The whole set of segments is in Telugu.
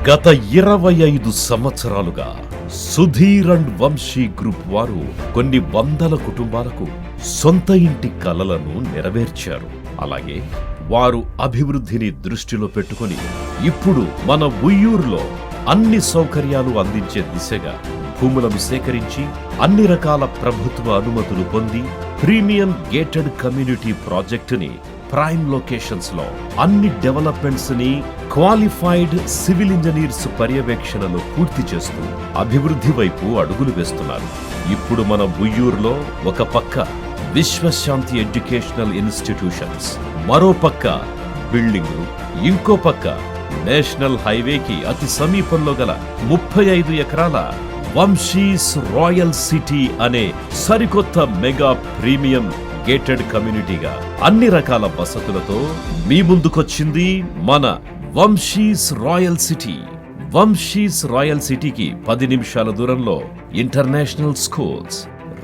గత 25 సంవత్సరాలుగా సుధీర్ అండ్ వంశీ గ్రూప్ వారు కొన్ని వందల కుటుంబాలకు సొంత ఇంటి కలలను నెరవేర్చారు. అలాగే వారు అభివృద్ధిని దృష్టిలో పెట్టుకొని ఇప్పుడు మన ఉయ్యూరులో అన్ని సౌకర్యాలు అందించే దిశగా భూములను సేకరించి అన్ని రకాల ప్రభుత్వ అనుమతులు పొంది ప్రీమియం గేటెడ్ కమ్యూనిటీ ప్రాజెక్టుని ప్రైమ్ లొకేషన్స్ లో అన్ని డెవలప్మెంట్స్ ని క్వాలిఫైడ్ సివిల్ ఇంజనీర్స్ పర్యవేక్షణలో పూర్తి చేస్తూ అభివృద్ధి వైపు అడుగులు వేస్తున్నారు. ఇప్పుడు మన ఉయ్యూరులో ఒక పక్క విశ్వశాంతి ఎడ్యుకేషనల్ ఇన్స్టిట్యూషన్స్, మరో పక్క బిల్డింగ్లు, ఇంకో పక్క నేషనల్ హైవేకి అతి సమీపంలో గల 35 ఎకరాల వంశీస్ రాయల్ సిటీ అనే సరికొత్త మెగా ప్రీమియం గేటెడ్ కమ్యూనిటీగా అన్ని రకాల వసతులతో మీ ముందుకొచ్చింది మన Vamshi's royal city. Vamshi's royal సిటీకి 10 నిమిషాల దూరంలో ఇంటర్నేషనల్ స్కూల్స్,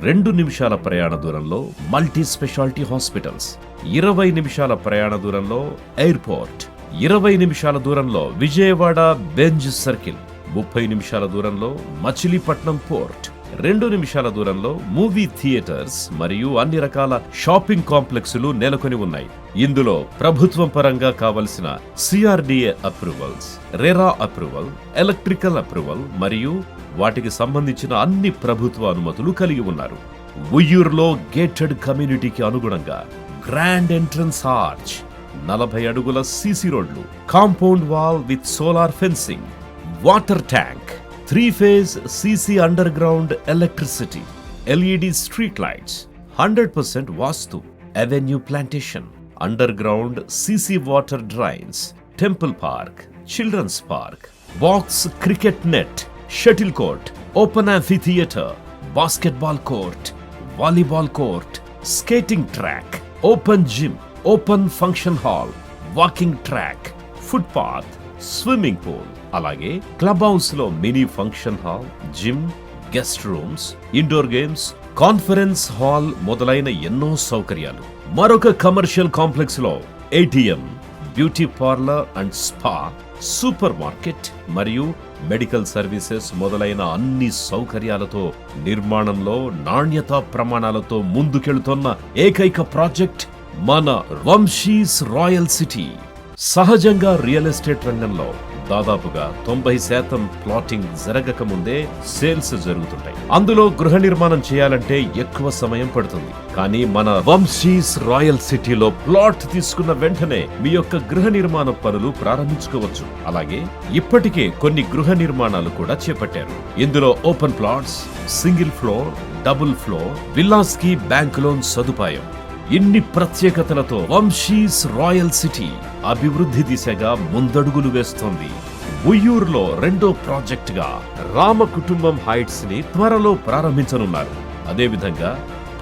2 నిమిషాల ప్రయాణ దూరంలో మల్టీ స్పెషాలిటీ హాస్పిటల్స్, 20 నిమిషాల ప్రయాణ దూరంలో ఎయిర్పోర్ట్, 20 నిమిషాల దూరంలో విజయవాడ బెంజ్ సర్కిల్, 30 నిమిషాల దూరంలో మచిలీపట్నం పోర్ట్, 2 నిమిషాల దూరంలో మూవీ థియేటర్స్ మరియు అన్ని రకాల షాపింగ్ కాంప్లెక్సులు నెలకొని ఉన్నాయి. ఇందులో ప్రభుత్వం పరంగా కావలసిన CRDA approvals, RERA approval, electrical approval మరియు వాటికి సంబంధించిన అన్ని ప్రభుత్వ అనుమతులు కలిగి ఉన్నారు. ఉయ్యూరులో గేటెడ్ కమ్యూనిటీకి అనుగుణంగా గ్రాండ్ ఎంట్రన్స్ ఆర్చ్, 40 అడుగుల సీసీ రోడ్లు, compound wall with solar fencing, water tank, 3-phase CC underground electricity, LED street lights, 100% Vastu, avenue plantation, underground CC water drains, temple park, children's park, box cricket net, shuttle court, open amphitheater, basketball court, volleyball court, skating track, open gym, open function hall, walking track, footpath, swimming pool, అలాగే క్లబ్ హౌస్ లో mini function hall, gym, guest rooms, indoor games, conference hall మొదలైన ఎన్నో సౌకర్యాలు. మరొక కమర్షియల్ కాంప్లెక్స్ లో ATM, beauty parlour and spa, supermarket మరియు మెడికల్ సర్వీసెస్ మొదలైన అన్ని సౌకర్యాలతో నిర్మాణంలో నాణ్యతా ప్రమాణాలతో ముందుకెళ్తున్న ఏకైక ప్రాజెక్ట్ మన వంశీస్ రాయల్ సిటీ. సహజంగా రియల్ ఎస్టేట్ రంగంలో దాదాపుగా 90% ప్లాటింగ్ జరగక ముందే సేల్స్ జరుగుతుంటాయి. అందులో గృహ నిర్మాణం చేయాలంటే ఎక్కువ సమయం పడుతుంది. కానీ మన వంశీస్ రాయల్ సిటీలో ప్లాట్ తీసుకున్న వెంటనే మీ యొక్క గృహ నిర్మాణ పనులు ప్రారంభించుకోవచ్చు. అలాగే ఇప్పటికే కొన్ని గృహ నిర్మాణాలు కూడా చేపట్టారు. ఇందులో open plots, single floor, double floor, villas కి బ్యాంక్ లోన్ సదుపాయం. ఇన్ని ప్రత్యేకతలతో వంశీస్ రాయల్ సిటీ అభివృద్ధి దిశగా ముందడుగులు వేస్తోంది. ఉయ్యూరులో 2వ ప్రాజెక్ట్ గా రామ కుటుంబం హైట్స్ ని త్వరలో ప్రారంభించనున్నారు. అదేవిధంగా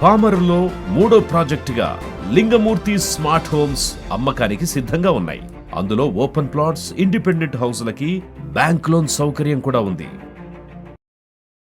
పామరులో 3వ ప్రాజెక్ట్ గా లింగమూర్తి స్మార్ట్ హోమ్స్ అమ్మకానికి సిద్ధంగా ఉన్నాయి. అందులో ఓపెన్ ప్లాట్స్, ఇండిపెండెంట్ హౌస్లకి బ్యాంక్ లోన్ సౌకర్యం కూడా ఉంది.